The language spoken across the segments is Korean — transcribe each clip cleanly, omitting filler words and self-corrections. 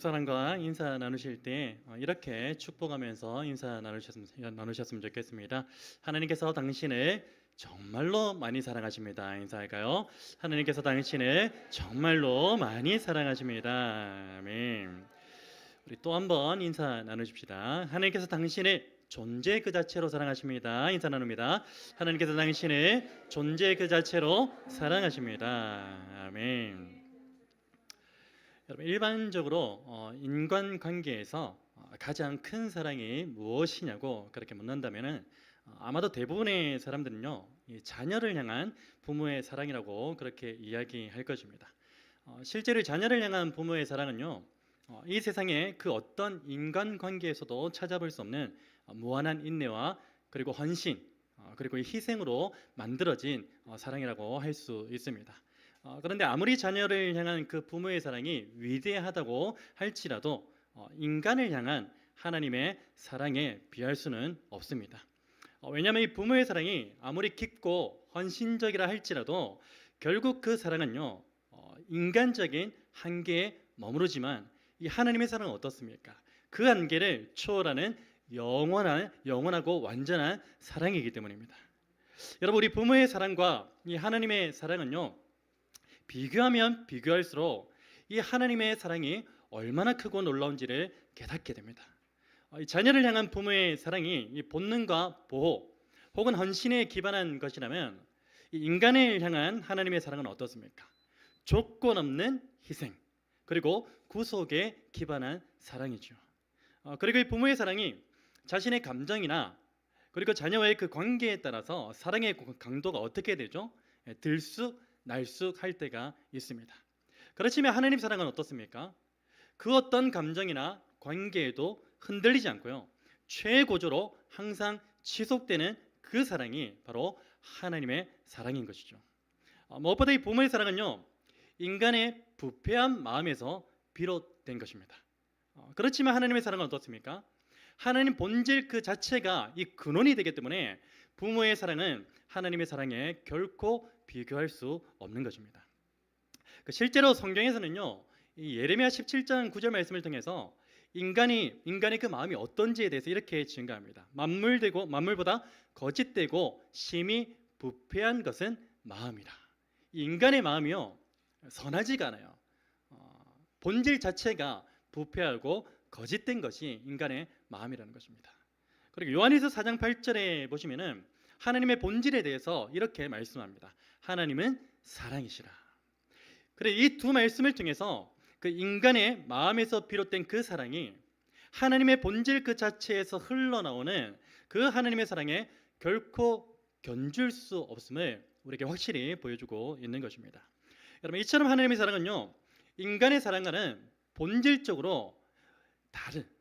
사람과 인사 나누실 때 이렇게 축복하면서 인사 나누셨으면 좋겠습니다. 하나님께서 당신을 정말로 많이 사랑하십니다. 인사할까요? 하나님께서 당신을 정말로 많이 사랑하십니다. 아멘. 우리 또 한번 인사 나누십시다. 하나님께서 당신을 존재 그 자체로 사랑하십니다. 인사 나눕니다. 하나님께서 당신을 존재 그 자체로 사랑하십니다. 아멘. 여러분, 일반적으로 인간관계에서 가장 큰 사랑이 무엇이냐고 그렇게 묻는다면은 아마도 대부분의 사람들은요, 이 자녀를 향한 부모의 사랑이라고 그렇게 이야기할 것입니다. 실제로 자녀를 향한 부모의 사랑은요, 이 세상의 그 어떤 인간관계에서도 찾아볼 수 없는 무한한 인내와 그리고 헌신, 그리고 이 희생으로 만들어진 사랑이라고 할 수 있습니다. 그런데 아무리 자녀를 향한 그 부모의 사랑이 위대하다고 할지라도 인간을 향한 하나님의 사랑에 비할 수는 없습니다. 왜냐하면 이 부모의 사랑이 아무리 깊고 헌신적이라 할지라도 결국 그 사랑은요, 인간적인 한계에 머무르지만 이 하나님의 사랑은 어떻습니까? 그 한계를 초월하는 영원하고 완전한 사랑이기 때문입니다. 여러분, 우리 부모의 사랑과 이 하나님의 사랑은요, 비교하면 비교할수록 이 하나님의 사랑이 얼마나 크고 놀라운지를 깨닫게 됩니다. 자녀를 향한 부모의 사랑이 이 본능과 보호 혹은 헌신에 기반한 것이라면 이 인간을 향한 하나님의 사랑은 어떻습니까? 조건 없는 희생 그리고 구속에 기반한 사랑이죠. 그리고 이 부모의 사랑이 자신의 감정이나 그리고 자녀와의 그 관계에 따라서 사랑의 강도가 어떻게 되죠? 들쑥날쑥할 때가 있습니다. 그렇지만 하나님 사랑은 어떻습니까? 그 어떤 감정이나 관계에도 흔들리지 않고요, 최고조로 항상 지속되는 그 사랑이 바로 하나님의 사랑인 것이죠. 무엇보다 이 부모의 사랑은요, 인간의 부패한 마음에서 비롯된 것입니다. 그렇지만 하나님의 사랑은 어떻습니까? 하나님 본질 그 자체가 이 근원이 되기 때문에 부모의 사랑은 하나님의 사랑에 결코 비교할 수 없는 것입니다. 실제로 성경에서는요, 이 예레미야 17장 9절 말씀을 통해서 인간의 그 마음이 어떤지에 대해서 이렇게 증가합니다. 만물보다 거짓되고 심히 부패한 것은 마음이라. 이 인간의 마음이요, 선하지가 않아요. 본질 자체가 부패하고 거짓된 것이 인간의 마음이라는 것입니다. 그리고 요한일서 4장 8절에 보시면은 하나님의 본질에 대해서 이렇게 말씀합니다. 하나님은 사랑이시라. 그래, 이 두 말씀을 통해서 그 인간의 마음에서 비롯된 그 사랑이 하나님의 본질 그 자체에서 흘러나오는 그 하나님의 사랑에 결코 견줄 수 없음을 우리에게 확실히 보여주고 있는 것입니다. 여러분, 이처럼 하나님의 사랑은요, 인간의 사랑과는 본질적으로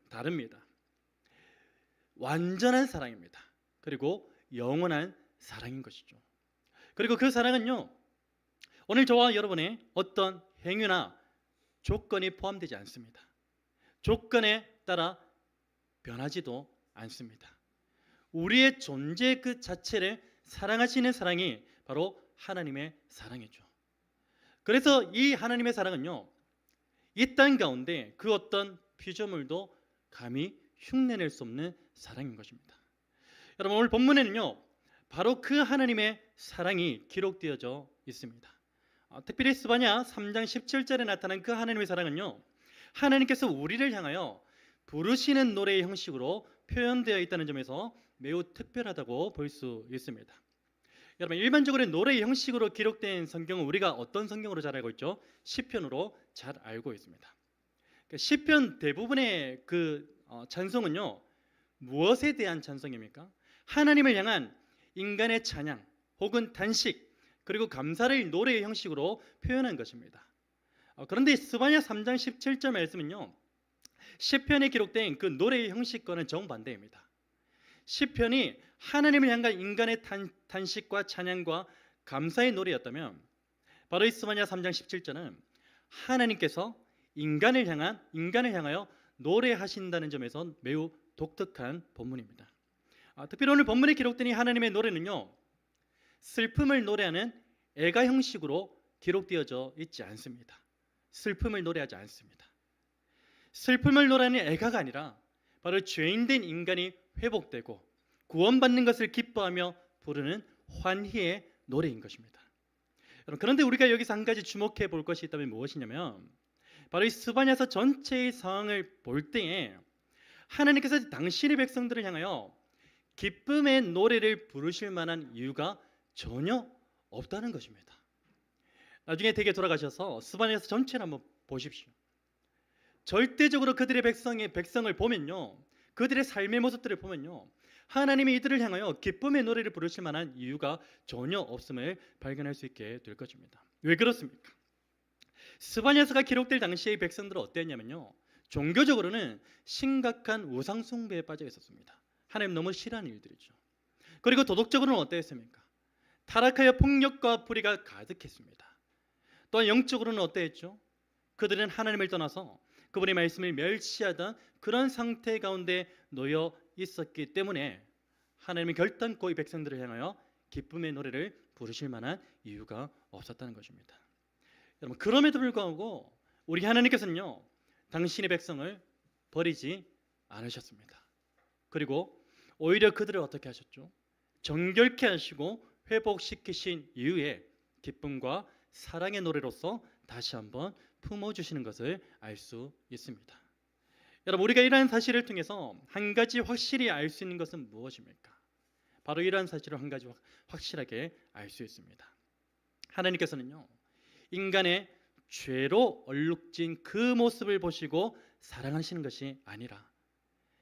다릅니다. 완전한 사랑입니다. 그리고 영원한 사랑인 것이죠. 그리고 그 사랑은요, 오늘 저와 여러분의 어떤 행위나 조건이 포함되지 않습니다. 조건에 따라 변하지도 않습니다. 우리의 존재 그 자체를 사랑하시는 사랑이 바로 하나님의 사랑이죠. 그래서 이 하나님의 사랑은요, 이 땅 가운데 그 어떤 피조물도 감히 흉내낼 수 없는 사랑인 것입니다. 여러분, 오늘 본문에는요, 바로 그 하나님의 사랑이 기록되어져 있습니다. 특별히 스바냐 3장 17절에 나타난 그 하나님의 사랑은요, 하나님께서 우리를 향하여 부르시는 노래의 형식으로 표현되어 있다는 점에서 매우 특별하다고 볼 수 있습니다. 여러분, 일반적으로 노래의 형식으로 기록된 성경은 우리가 어떤 성경으로 잘 알고 있죠? 시편으로 잘 알고 있습니다. 시편 대부분의 그 찬송은요, 무엇에 대한 찬송입니까? 하나님을 향한 인간의 찬양 혹은 단식 그리고 감사를 노래의 형식으로 표현한 것입니다. 그런데 스바냐 3장 17절 말씀은요, 시편에 기록된 그 노래의 형식과는 정반대입니다. 시편이 하나님을 향한 인간의 단식과 찬양과 감사의 노래였다면, 바로 이 스바냐 3장 17절은 하나님께서 인간을 향하여 노래하신다는 점에서 매우 독특한 본문입니다. 특별히 오늘 본문에 기록된 이 하나님의 노래는요, 슬픔을 노래하는 애가 형식으로 기록되어져 있지 않습니다. 슬픔을 노래하지 않습니다. 슬픔을 노래하는 애가가 아니라 바로 죄인된 인간이 회복되고 구원받는 것을 기뻐하며 부르는 환희의 노래인 것입니다. 여러분, 그런데 우리가 여기서 한 가지 주목해 볼 것이 있다면 무엇이냐면 바로 이 스바냐서 전체의 상황을 볼 때에 하나님께서 당신의 백성들을 향하여 기쁨의 노래를 부르실 만한 이유가 전혀 없다는 것입니다. 나중에 댁에 돌아가셔서 스바냐서 전체를 한번 보십시오. 절대적으로 그들의 백성을 보면요, 그들의 삶의 모습들을 보면요, 하나님이 이들을 향하여 기쁨의 노래를 부르실 만한 이유가 전혀 없음을 발견할 수 있게 될 것입니다. 왜 그렇습니까? 스바냐서가 기록될 당시의 백성들은 어땠냐면요, 종교적으로는 심각한 우상 숭배에 빠져 있었습니다. 하나님 너무 싫어하는 일들이죠. 그리고 도덕적으로는 어땠습니까? 타락하여 폭력과 불의가 가득했습니다. 또한 영적으로는 어땠죠? 그들은 하나님을 떠나서 그분의 말씀을 멸시하던 그런 상태 가운데 놓여 있었기 때문에 하나님은 결단코 이 백성들을 향하여 기쁨의 노래를 부르실 만한 이유가 없었다는 것입니다. 여러분, 그럼에도 불구하고 우리 하나님께서는요, 당신의 백성을 버리지 않으셨습니다. 그리고 오히려 그들을 어떻게 하셨죠? 정결케 하시고 회복시키신 이후에 기쁨과 사랑의 노래로서 다시 한번 품어주시는 것을 알 수 있습니다. 여러분, 우리가 이러한 사실을 통해서 한 가지 확실히 알 수 있는 것은 무엇입니까? 바로 이러한 사실을 한 가지 확실하게 알 수 있습니다. 하나님께서는요, 인간의 죄로 얼룩진 그 모습을 보시고 사랑하시는 것이 아니라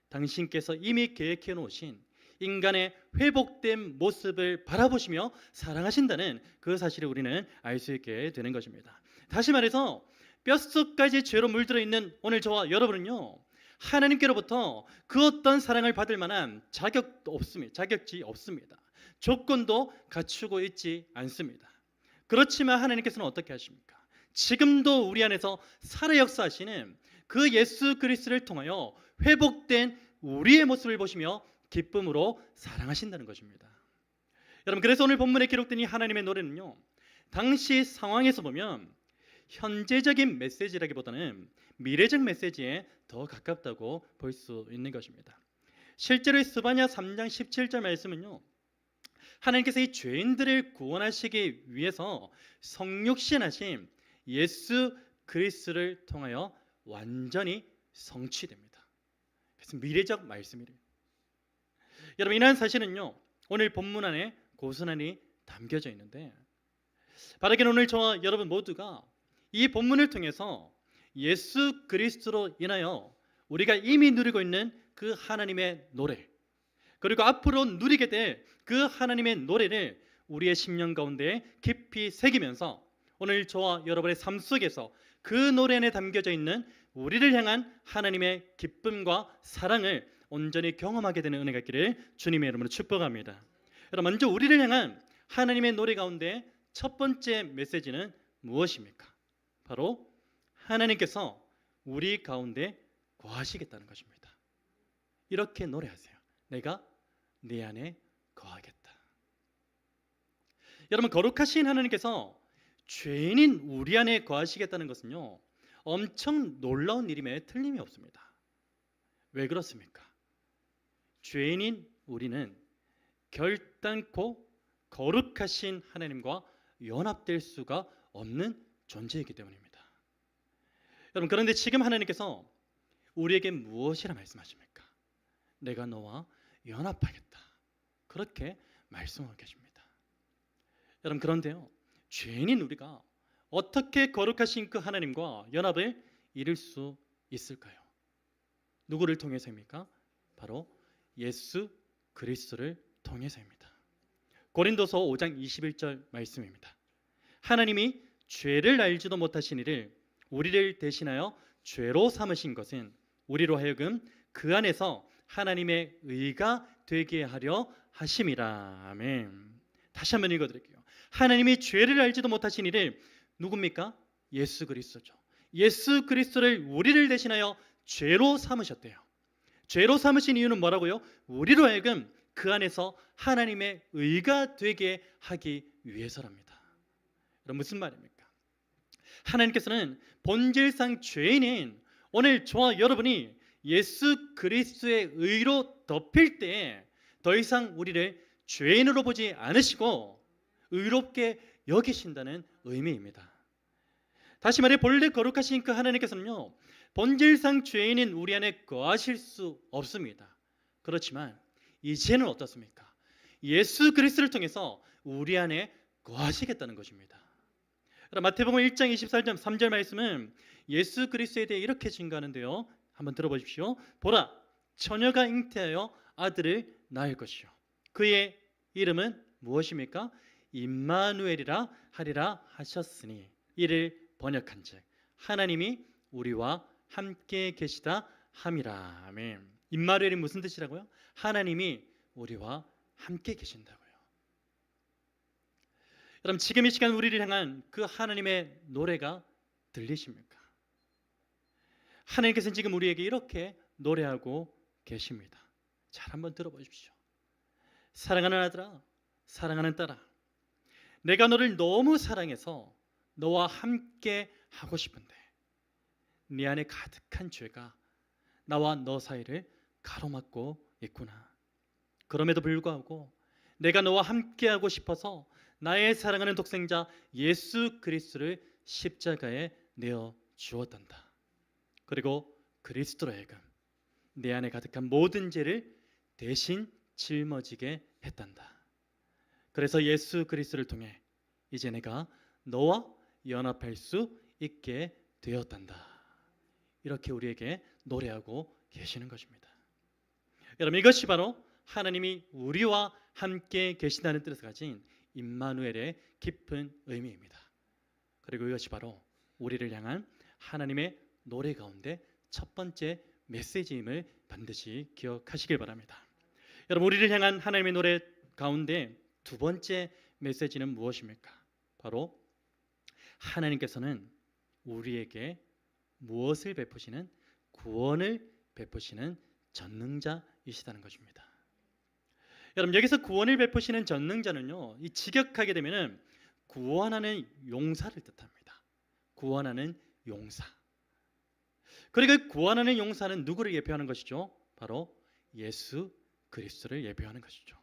당신께서 이미 계획해 놓으신 인간의 회복된 모습을 바라보시며 사랑하신다는 그 사실을 우리는 알 수 있게 되는 것입니다. 다시 말해서 뼛속까지 죄로 물들어 있는 오늘 저와 여러분은요, 하나님께로부터 그 어떤 사랑을 받을 만한 자격지 없습니다. 조건도 갖추고 있지 않습니다. 그렇지만 하나님께서는 어떻게 하십니까? 지금도 우리 안에서 살아 역사하시는 그 예수 그리스도를 통하여 회복된 우리의 모습을 보시며 기쁨으로 사랑하신다는 것입니다. 여러분, 그래서 오늘 본문에 기록된 이 하나님의 노래는요, 당시 상황에서 보면 현재적인 메시지라기보다는 미래적 메시지에 더 가깝다고 볼 수 있는 것입니다. 실제로 스바냐 3장 17절 말씀은요, 하나님께서 이 죄인들을 구원하시기 위해서 성육신하신 예수 그리스도를 통하여 완전히 성취됩니다. 그래서 미래적 말씀이래요. 여러분, 이러한 사실은요, 오늘 본문 안에 고스란히 담겨져 있는데, 바라기는 오늘 저와 여러분 모두가 이 본문을 통해서 예수 그리스도로 인하여 우리가 이미 누리고 있는 그 하나님의 노래, 그리고 앞으로 누리게 될 그 하나님의 노래를 우리의 심령 가운데 깊이 새기면서 오늘 저와 여러분의 삶 속에서 그 노래 안에 담겨져 있는 우리를 향한 하나님의 기쁨과 사랑을 온전히 경험하게 되는 은혜가 있기를 주님의 이름으로 축복합니다. 여러분, 먼저 우리를 향한 하나님의 노래 가운데 첫 번째 메시지는 무엇입니까? 바로 하나님께서 우리 가운데 거하시겠다는 것입니다. 이렇게 노래하세요. 내가 네 안에 거하겠다. 여러분, 거룩하신 하나님께서 죄인인 우리 안에 거하시겠다는 것은요, 엄청 놀라운 일임에 틀림이 없습니다. 왜 그렇습니까? 죄인인 우리는 결단코 거룩하신 하나님과 연합될 수가 없는 존재이기 때문입니다. 여러분, 그런데 지금 하나님께서 우리에게 무엇이라 말씀하십니까? 내가 너와 연합하겠다. 그렇게 말씀하고 계십니다. 여러분, 그런데요, 죄인인 우리가 어떻게 거룩하신 그 하나님과 연합을 이룰 수 있을까요? 누구를 통해서입니까? 바로 예수 그리스도를 통해서입니다. 고린도서 5장 21절 말씀입니다. 하나님이 죄를 알지도 못하신 이를 우리를 대신하여 죄로 삼으신 것은 우리로 하여금 그 안에서 하나님의 의가 되게 하려 하심이라. 아멘. 다시 한번 읽어드릴게요. 하나님이 죄를 알지도 못하신 이를 누굽니까? 예수 그리스도죠. 예수 그리스도를 우리를 대신하여 죄로 삼으셨대요. 죄로 삼으신 이유는 뭐라고요? 우리로 하여금 그 안에서 하나님의 의가 되게 하기 위해서랍니다. 여러분, 무슨 말입니까? 하나님께서는 본질상 죄인인 오늘 저와 여러분이 예수 그리스도의 의로 덮일 때 더 이상 우리를 죄인으로 보지 않으시고 의롭게 여기신다는 의미입니다. 다시 말해 본래 거룩하신 그 하나님께서는요, 본질상 죄인인 우리 안에 거하실 수 없습니다. 그렇지만 이제는 어떻습니까? 예수 그리스도를 통해서 우리 안에 거하시겠다는 것입니다. 마태복음 1장 24절 3절 말씀은 예수 그리스도에 대해 이렇게 증거하는데요. 한번 들어보십시오. 보라, 처녀가 잉태하여 아들을 낳을 것이요, 그의 이름은 무엇입니까? 임마누엘이라 하리라 하셨으니, 이를 번역한즉 하나님이 우리와 함께 계시다 함이라. 아멘. 임마누엘이 무슨 뜻이라고요? 하나님이 우리와 함께 계신다고요. 여러분, 지금 이 시간 우리를 향한 그 하나님의 노래가 들리십니까? 하나님께서는 지금 우리에게 이렇게 노래하고 계십니다. 잘 한번 들어보십시오. 사랑하는 아들아, 사랑하는 딸아, 내가 너를 너무 사랑해서 너와 함께 하고 싶은데 네 안에 가득한 죄가 나와 너 사이를 가로막고 있구나. 그럼에도 불구하고 내가 너와 함께 하고 싶어서 나의 사랑하는 독생자 예수 그리스도를 십자가에 내어 주었단다. 그리고 그리스도로 하여금 내 안에 가득한 모든 죄를 대신 짊어지게 했단다. 그래서 예수 그리스도를 통해 이제 내가 너와 연합할 수 있게 되었단다. 이렇게 우리에게 노래하고 계시는 것입니다. 여러분, 이것이 바로 하나님이 우리와 함께 계신다는 뜻을 가진 임마누엘의 깊은 의미입니다. 그리고 이것이 바로 우리를 향한 하나님의 노래 가운데 첫 번째 메시지임을 반드시 기억하시길 바랍니다. 여러분, 우리를 향한 하나님의 노래 가운데 두 번째 메시지는 무엇입니까? 바로 하나님께서는 우리에게 무엇을 베푸시는, 구원을 베푸시는 전능자이시다는 것입니다. 여러분, 여기서 구원을 베푸시는 전능자는요, 이 직역하게 되면은 구원하는 용사를 뜻합니다. 구원하는 용사. 그리고 구원하는 용사는 누구를 예표하는 것이죠? 바로 예수 그리스도를 예표하는 것이죠.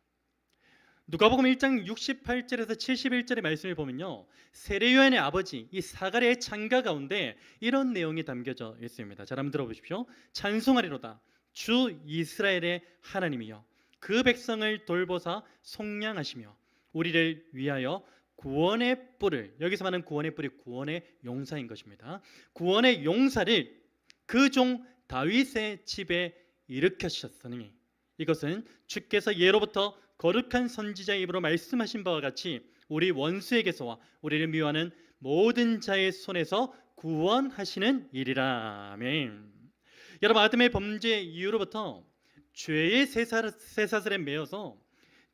누가복음 1장 68절에서 71절의 말씀을 보면요, 세례 요한의 아버지 이 사가랴의 창가 가운데 이런 내용이 담겨져 있습니다. 잘 한번 들어보십시오. 찬송하리로다 주 이스라엘의 하나님이여, 그 백성을 돌보사 속량하시며 우리를 위하여 구원의 뿔을, 여기서 말하는 구원의 뿔이 구원의 용사인 것입니다. 구원의 용사를 그 종 다윗의 집에 일으켜주셨으니, 이것은 주께서 예로부터 거룩한 선지자의 입으로 말씀하신 바와 같이 우리 원수에게서와 우리를 미워하는 모든 자의 손에서 구원하시는 일이라. 아멘. 여러분, 아담의 범죄 이후로부터 죄의 쇠사슬에 매여서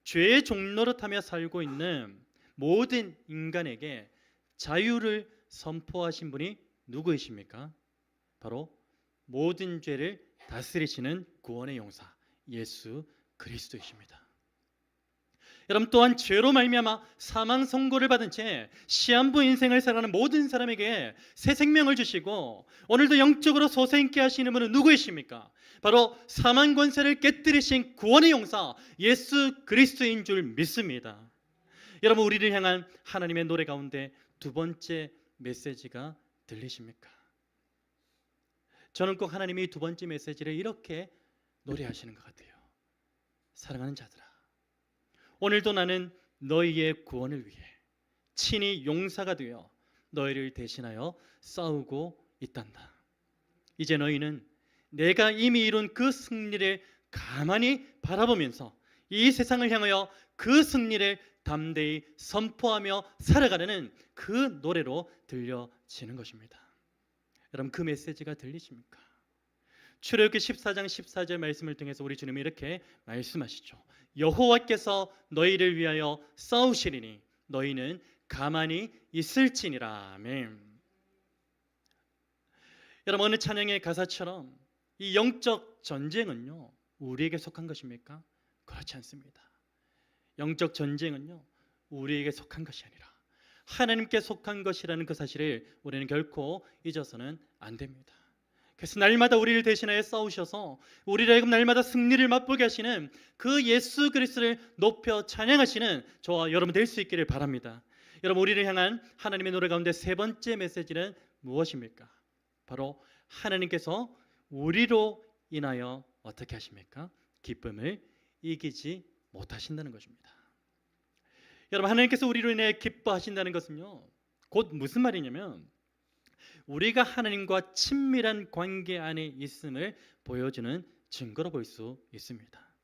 죄의 종노릇하며 살고 있는 모든 인간에게 자유를 선포하신 분이 누구이십니까? 바로 모든 죄를 다스리시는 구원의 용사 예수 그리스도이십니다. 여러분, 또한 죄로 말미암아 사망 선고를 받은 채 시한부 인생을 살아가는 모든 사람에게 새 생명을 주시고 오늘도 영적으로 솟아있게 하시는 분은 누구이십니까? 바로 사망 권세를 깨뜨리신 구원의 용사 예수 그리스도인 줄 믿습니다. 여러분, 우리를 향한 하나님의 노래 가운데 두 번째 메시지가 들리십니까? 저는 꼭 하나님이 두 번째 메시지를 이렇게 노래하시는 것 같아요. 사랑하는 자들아, 오늘도 나는 너희의 구원을 위해 친히 용사가 되어 너희를 대신하여 싸우고 있단다. 이제 너희는 내가 이미 이룬 그 승리를 가만히 바라보면서 이 세상을 향하여 그 승리를 담대히 선포하며 살아가려는 그 노래로 들려지는 것입니다. 여러분, 그 메시지가 들리십니까? 출애굽기 14장 14절 말씀을 통해서 우리 주님이 이렇게 말씀하시죠. 여호와께서 너희를 위하여 싸우시리니 너희는 가만히 있을지니라. 아멘. 여러분, 어느 찬양의 가사처럼 이 영적 전쟁은요, 우리에게 속한 것입니까? 그렇지 않습니다. 영적 전쟁은요, 우리에게 속한 것이 아니라 하나님께 속한 것이라는 그 사실을 우리는 결코 잊어서는 안 됩니다. 그래서 날마다 우리를 대신하여 싸우셔서 우리를 하여금 날마다 승리를 맛보게 하시는 그 예수 그리스도를 높여 찬양하시는 저와 여러분 될 수 있기를 바랍니다. 여러분, 우리를 향한 하나님의 노래 가운데 세 번째 메시지는 무엇입니까? 바로 하나님께서 우리로 인하여 어떻게 하십니까? 기쁨을 이기지 못하신다는 것입니다. 여러분, 하나님께서 우리로 인해 기뻐하신다는 것은요, 곧 무슨 말이냐면 우리가 하나님과 친밀한 관계 안에 있음을 보여주는 증거로 볼 수 있습니다.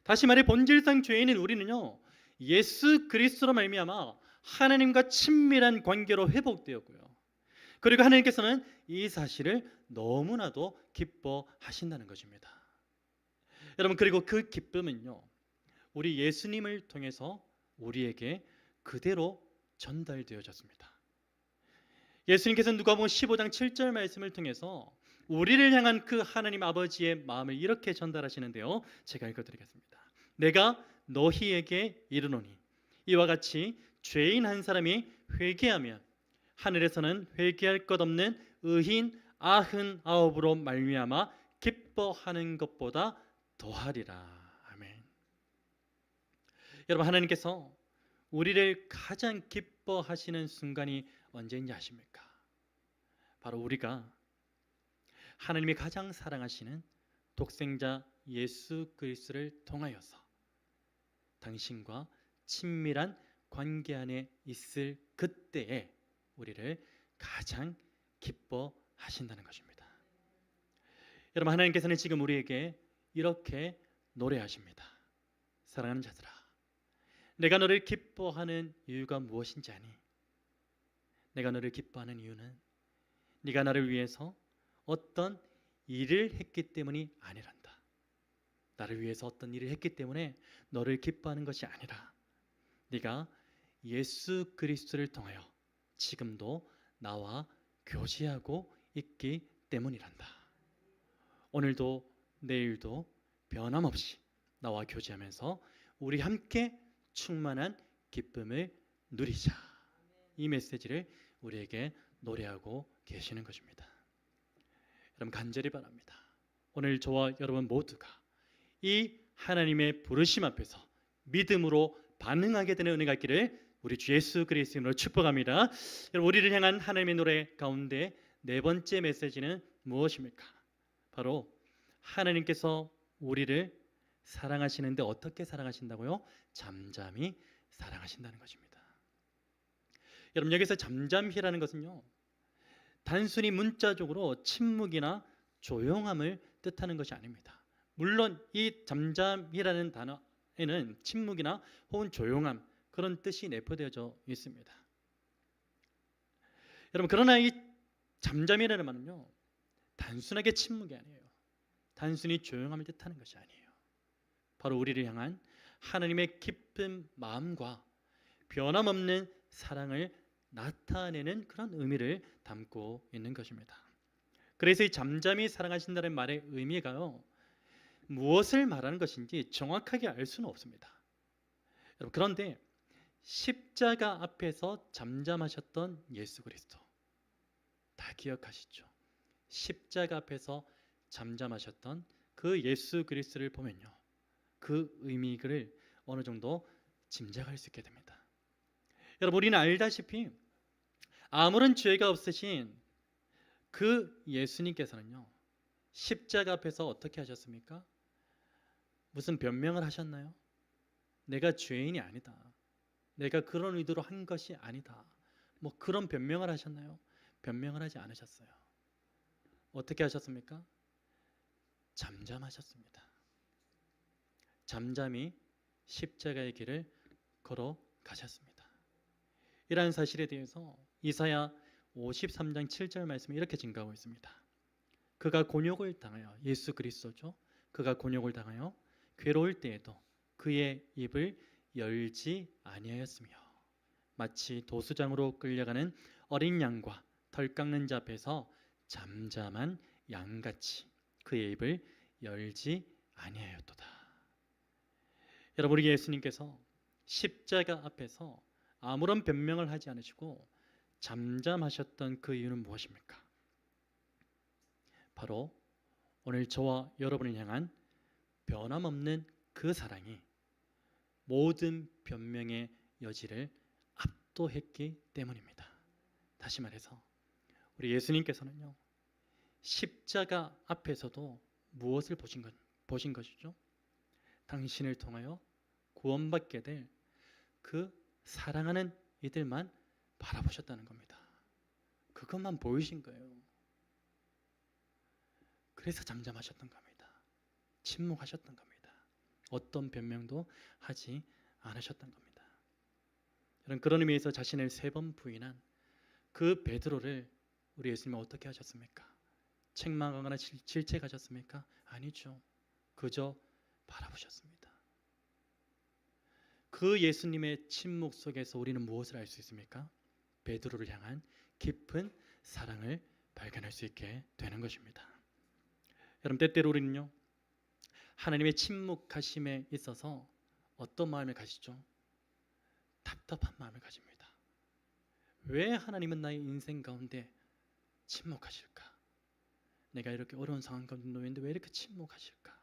다시 말해 본질상 죄인인 우리는요, 예수 그리스도로 말미암아 하나님과 친밀한 관계로 회복되었고요, 그리고 하나님께서는 이 사실을 너무나도 기뻐하신다는 것입니다. 여러분, 그리고 그 기쁨은요, 우리 예수님을 통해서 우리에게 그대로 전달되어졌습니다. 예수님께서는 누가복음 15장 7절 말씀을 통해서 우리를 향한 그 하나님 아버지의 마음을 이렇게 전달하시는데요, 제가 읽어드리겠습니다. 내가 너희에게 이르노니 이와 같이 죄인 한 사람이 회개하면 하늘에서는 회개할 것 없는 의인 99으로 말미암아 기뻐하는 것보다 더하리라. 아멘. 여러분, 하나님께서 우리를 가장 기뻐하시는 순간이 언제인지 아십니까? 바로 우리가 하나님이 가장 사랑하시는 독생자 예수 그리스도를 통하여서 당신과 친밀한 관계 안에 있을 그때에 우리를 가장 기뻐하신다는 것입니다. 여러분, 하나님께서는 지금 우리에게 이렇게 노래하십니다. 사랑하는 자들아, 내가 너를 기뻐하는 이유가 무엇인지 아니? 내가 너를 기뻐하는 이유는 네가 나를 위해서 어떤 일을 했기 때문이 아니란다. 나를 위해서 어떤 일을 했기 때문에 너를 기뻐하는 것이 아니라 네가 예수 그리스도를 통하여 지금도 나와 교제하고 있기 때문이란다. 오늘도 내일도 변함없이 나와 교제하면서 우리 함께 충만한 기쁨을 누리자. 이 메시지를 우리에게 노래하고 계시는 것입니다. 여러분, 간절히 바랍니다. 오늘 저와 여러분 모두가 이 하나님의 부르심 앞에서 믿음으로 반응하게 되는 은혜가 있기를 우리 주 예수 그리스도로 축복합니다. 여러분, 우리를 향한 하나님의 노래 가운데 네 번째 메시지는 무엇입니까? 바로 하나님께서 우리를 사랑하시는데 어떻게 사랑하신다고요? 잠잠히 사랑하신다는 것입니다. 여러분, 여기서 잠잠히라는 것은요, 단순히 문자적으로 침묵이나 조용함을 뜻하는 것이 아닙니다. 물론 이 잠잠이라는 단어에는 침묵이나 혹은 조용함 그런 뜻이 내포되어져 있습니다. 여러분, 그러나 이 잠잠이라는 말은요, 단순하게 침묵이 아니에요. 단순히 조용함을 뜻하는 것이 아니에요. 바로 우리를 향한 하나님의 깊은 마음과 변함없는 사랑을 나타내는 그런 의미를 담고 있는 것입니다. 그래서 이 잠잠히 사랑하신다는 말의 의미가요, 무엇을 말하는 것인지 정확하게 알 수는 없습니다. 여러분, 그런데 십자가 앞에서 잠잠하셨던 예수 그리스도 다 기억하시죠? 십자가 앞에서 잠잠하셨던 그 예수 그리스도를 보면요, 그 의미를 어느 정도 짐작할 수 있게 됩니다. 여러분, 우리는 알다시피 아무런 죄가 없으신 그 예수님께서는요, 십자가 앞에서 어떻게 하셨습니까? 무슨 변명을 하셨나요? 내가 죄인이 아니다, 내가 그런 의도로 한 것이 아니다, 뭐 그런 변명을 하셨나요? 변명을 하지 않으셨어요. 어떻게 하셨습니까? 잠잠하셨습니다. 잠잠히 십자가의 길을 걸어가셨습니다. 이러한 사실에 대해서 이사야 53장 7절 말씀이 이렇게 증가하고 있습니다. 그가 곤욕을 당하여, 예수 그리스도죠, 그가 곤욕을 당하여 괴로울 때에도 그의 입을 열지 아니하였으며 마치 도수장으로 끌려가는 어린 양과 덜 깎는 자 앞에서 잠잠한 양같이 그의 입을 열지 아니하였도다. 여러분, 우리 예수님께서 십자가 앞에서 아무런 변명을 하지 않으시고 잠잠하셨던 그 이유는 무엇입니까? 바로 오늘 저와 여러분을 향한 변함없는 그 사랑이 모든 변명의 여지를 압도했기 때문입니다. 다시 말해서 우리 예수님께서는요, 십자가 앞에서도 무엇을 보신 것이죠? 당신을 통하여 구원받게 될 그 사랑하는 이들만 바라보셨다는 겁니다. 그것만 보이신 거예요. 그래서 잠잠하셨던 겁니다. 침묵하셨던 겁니다. 어떤 변명도 하지 않으셨던 겁니다. 여러분, 그런 의미에서 자신을 3번 부인한 그 베드로를 우리 예수님은 어떻게 하셨습니까? 책망하거나 질책하셨습니까? 아니죠. 그저 바라보셨습니다. 그 예수님의 침묵 속에서 우리는 무엇을 알 수 있습니까? 베드로를 향한 깊은 사랑을 발견할 수 있게 되는 것입니다. 여러분, 때때로 우리는요, 하나님의 침묵하심에 있어서 어떤 마음을 가지죠? 답답한 마음을 가집니다. 왜 하나님은 나의 인생 가운데 침묵하실까? 내가 이렇게 어려운 상황 가운데 놓였는데 왜 이렇게 침묵하실까?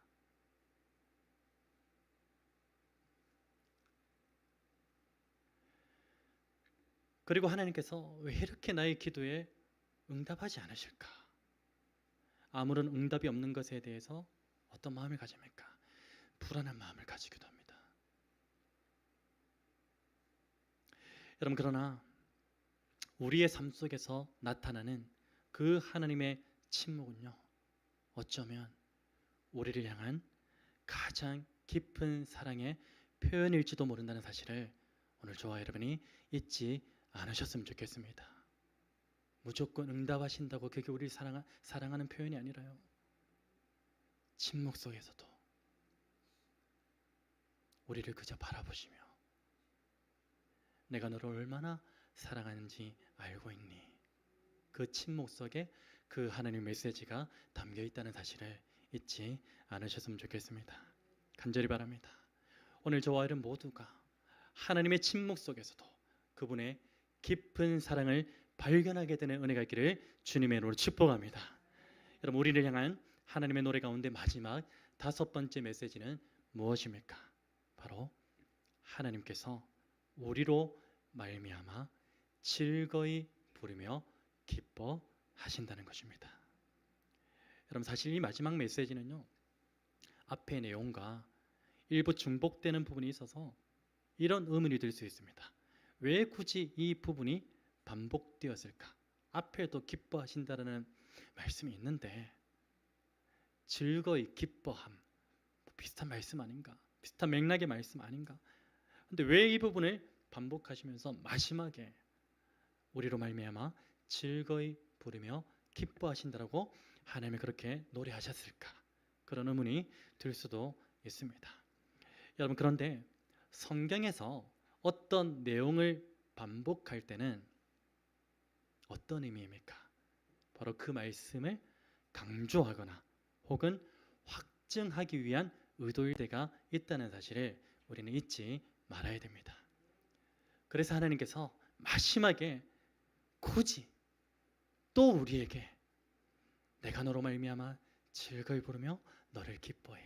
그리고 하나님께서 왜 이렇게 나의 기도에 응답하지 않으실까? 아무런 응답이 없는 것에 대해서 어떤 마음을 가집니까? 불안한 마음을 가지기도 합니다. 여러분, 그러나 우리의 삶 속에서 나타나는 그 하나님의 침묵은요, 어쩌면 우리를 향한 가장 깊은 사랑의 표현일지도 모른다는 사실을 오늘 저와 여러분이 잊지 않으셨으면 좋겠습니다. 무조건 응답하신다고 그게 우리를 사랑하는 표현이 아니라요, 침묵 속에서도 우리를 그저 바라보시며 내가 너를 얼마나 사랑하는지 알고 있니? 그 침묵 속에 그 하나님의 메시지가 담겨 있다는 사실을 잊지 않으셨으면 좋겠습니다. 간절히 바랍니다. 오늘 저와 여러분 모두가 하나님의 침묵 속에서도 그분의 깊은 사랑을 발견하게 되는 은혜가 있기를 주님의 이름으로 축복합니다. 여러분, 우리를 향한 하나님의 노래 가운데 마지막 5번째 메시지는 무엇입니까? 바로 하나님께서 우리로 말미암아 즐거이 부르며 기뻐하신다는 것입니다. 여러분, 사실 이 마지막 메시지는요, 앞의 내용과 일부 중복되는 부분이 있어서 이런 의문이 들 수 있습니다. 왜 굳이 이 부분이 반복되었을까? 앞에도 기뻐하신다는 말씀이 있는데 즐거이 기뻐함, 비슷한 말씀 아닌가? 비슷한 맥락의 말씀 아닌가? 근데 왜 이 부분을 반복하시면서 마지막에 우리로 말미암아 즐거이 부르며 기뻐하신다라고 하나님이 그렇게 노래하셨을까? 그런 의문이 들 수도 있습니다. 여러분, 그런데 성경에서 어떤 내용을 반복할 때는 어떤 의미입니까? 바로 그 말씀을 강조하거나 혹은 확증하기 위한 의도일 때가 있다는 사실을 우리는 잊지 말아야 됩니다. 그래서 하나님께서 마지막에 굳이 또 우리에게 내가 너로 말미암아 즐거이 부르며 너를 기뻐해,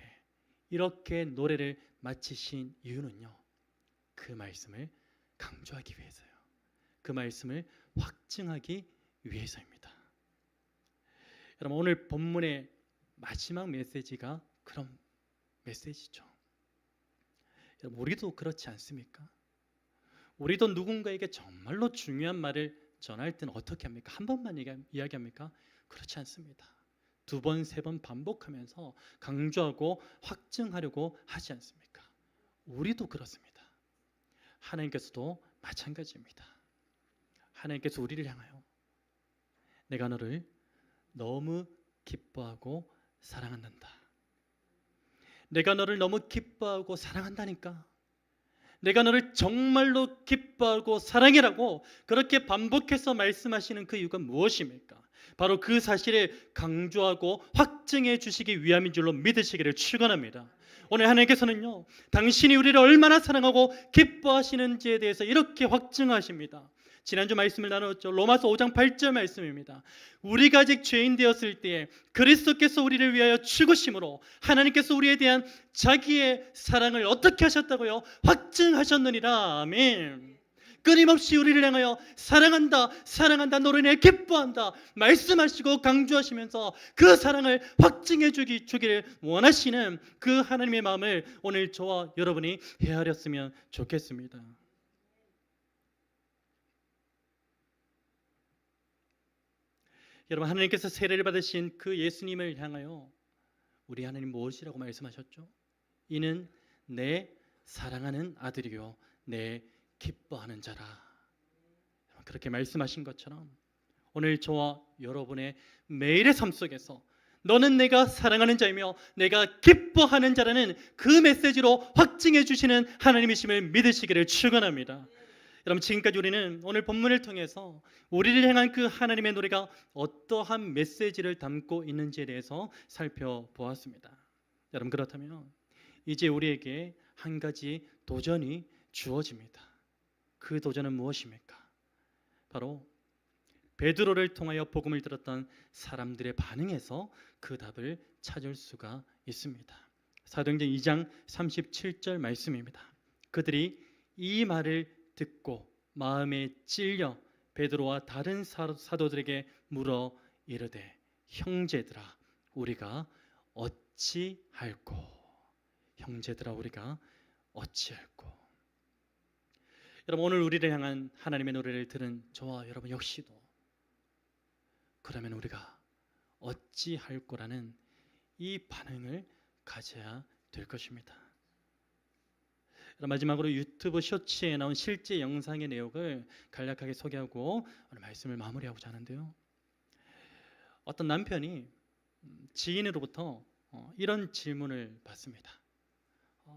이렇게 노래를 마치신 이유는요, 그 말씀을 강조하기 위해서요, 그 말씀을 확증하기 위해서입니다. 여러분, 오늘 본문의 마지막 메시지가 그런 메시지죠. 여러분, 우리도 그렇지 않습니까? 우리도 누군가에게 정말로 중요한 말을 전할 때는 어떻게 합니까? 한 번만 이야기합니까? 그렇지 않습니다. 2번, 3번 반복하면서 강조하고 확증하려고 하지 않습니까? 우리도 그렇습니다. 하나님께서도 마찬가지입니다. 하나님께서 우리를 향하여 내가 너를 너무 기뻐하고 사랑한다. 내가 너를 너무 기뻐하고 사랑한다니까. 내가 너를 정말로 기뻐하고 사랑해라고 그렇게 반복해서 말씀하시는 그 이유가 무엇입니까? 바로 그 사실을 강조하고 확증해 주시기 위함인 줄로 믿으시기를 축원합니다. 오늘 하나님께서는요, 당신이 우리를 얼마나 사랑하고 기뻐하시는지에 대해서 이렇게 확증하십니다. 지난주 말씀을 나눴죠. 로마서 5장 8절 말씀입니다. 우리가 아직 죄인 되었을 때에 그리스도께서 우리를 위하여 죽으심으로 하나님께서 우리에 대한 자기의 사랑을 어떻게 하셨다고요? 확증하셨느니라. 아멘. 끊임없이 우리를 향하여 사랑한다, 사랑한다, 너로 인해 기뻐한다 말씀하시고 강조하시면서 그 사랑을 확증해 주기를 원하시는 그 하나님의 마음을 오늘 저와 여러분이 헤아렸으면 좋겠습니다. 여러분, 하나님께서 세례를 받으신 그 예수님을 향하여 우리 하나님 무엇이라고 말씀하셨죠? 이는 내 사랑하는 아들이요 내 기뻐하는 자라. 그렇게 말씀하신 것처럼 오늘 저와 여러분의 매일의 삶 속에서 너는 내가 사랑하는 자이며 내가 기뻐하는 자라는 그 메시지로 확증해 주시는 하나님이심을 믿으시기를 축원합니다. 여러분, 지금까지 우리는 오늘 본문을 통해서 우리를 향한 그 하나님의 노래가 어떠한 메시지를 담고 있는지에 대해서 살펴보았습니다. 여러분, 그렇다면 이제 우리에게 한 가지 도전이 주어집니다. 그 도전은 무엇입니까? 바로 베드로를 통하여 복음을 들었던 사람들의 반응에서 그 답을 찾을 수가 있습니다. 사도행전 2장 37절 말씀입니다. 그들이 이 말을 듣고 마음에 찔려 베드로와 다른 사도들에게 물어 이르되 형제들아 우리가 어찌할꼬. 형제들아 우리가 어찌할꼬. 여러분, 오늘 우리를 향한 하나님의 노래를 들은 저와 여러분 역시도 그러면 우리가 어찌할 거라는 이 반응을 가져야 될 것입니다. 마지막으로 유튜브 쇼츠에 나온 실제 영상의 내용을 간략하게 소개하고 오늘 말씀을 마무리하고자 하는데요. 어떤 남편이 지인으로부터 이런 질문을 받습니다.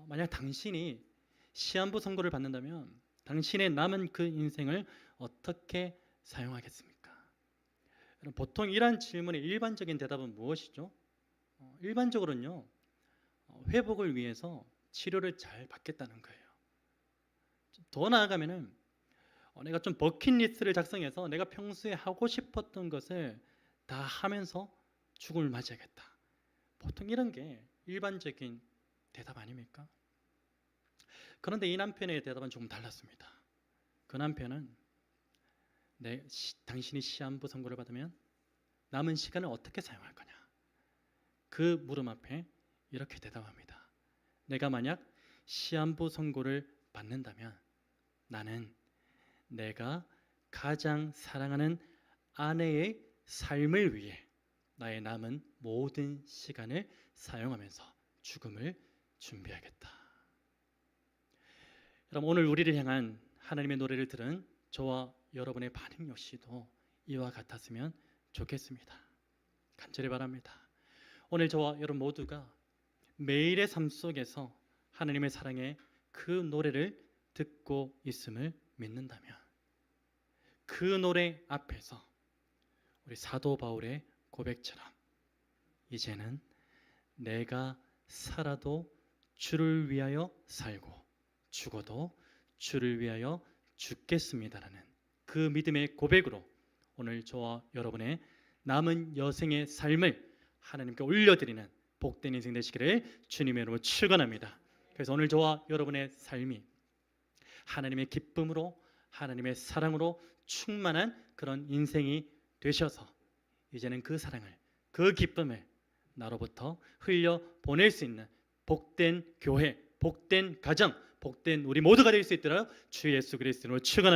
만약 당신이 시한부 선고를 받는다면 당신의 남은 그 인생을 어떻게 사용하겠습니까? 보통 이러한 질문의 일반적인 대답은 무엇이죠? 일반적으로는요, 회복을 위해서 치료를 잘 받겠다는 거예요. 더 나아가면은 내가 좀 버킷리스트를 작성해서 내가 평소에 하고 싶었던 것을 다 하면서 죽음을 맞이하겠다. 보통 이런 게 일반적인 대답 아닙니까? 그런데 이 남편의 대답은 조금 달랐습니다. 그 남편은 당신이 시한부 선고를 받으면 남은 시간을 어떻게 사용할 거냐? 그 물음 앞에 이렇게 대답합니다. 내가 만약 시한부 선고를 받는다면 나는 내가 가장 사랑하는 아내의 삶을 위해 나의 남은 모든 시간을 사용하면서 죽음을 준비하겠다. 여러분, 오늘 우리를 향한 하나님의 노래를 들은 저와 여러분의 반응 역시도 이와 같았으면 좋겠습니다. 간절히 바랍니다. 오늘 저와 여러분 모두가 매일의 삶 속에서 하나님의 사랑의 그 노래를 듣고 있음을 믿는다면 그 노래 앞에서 우리 사도 바울의 고백처럼 이제는 내가 살아도 주를 위하여 살고 죽어도 주를 위하여 죽겠습니다라는 그 믿음의 고백으로 오늘 저와 여러분의 남은 여생의 삶을 하나님께 올려드리는 복된 인생 되시기를 주님의 이름으로 축원합니다. 그래서 오늘 저와 여러분의 삶이 하나님의 기쁨으로 하나님의 사랑으로 충만한 그런 인생이 되셔서 이제는 그 사랑을 그 기쁨을 나로부터 흘려 보낼 수 있는 복된 교회, 복된 가정, 복된 우리 모두가 될 수 있도록 주 예수 그리스도로 축원합니다.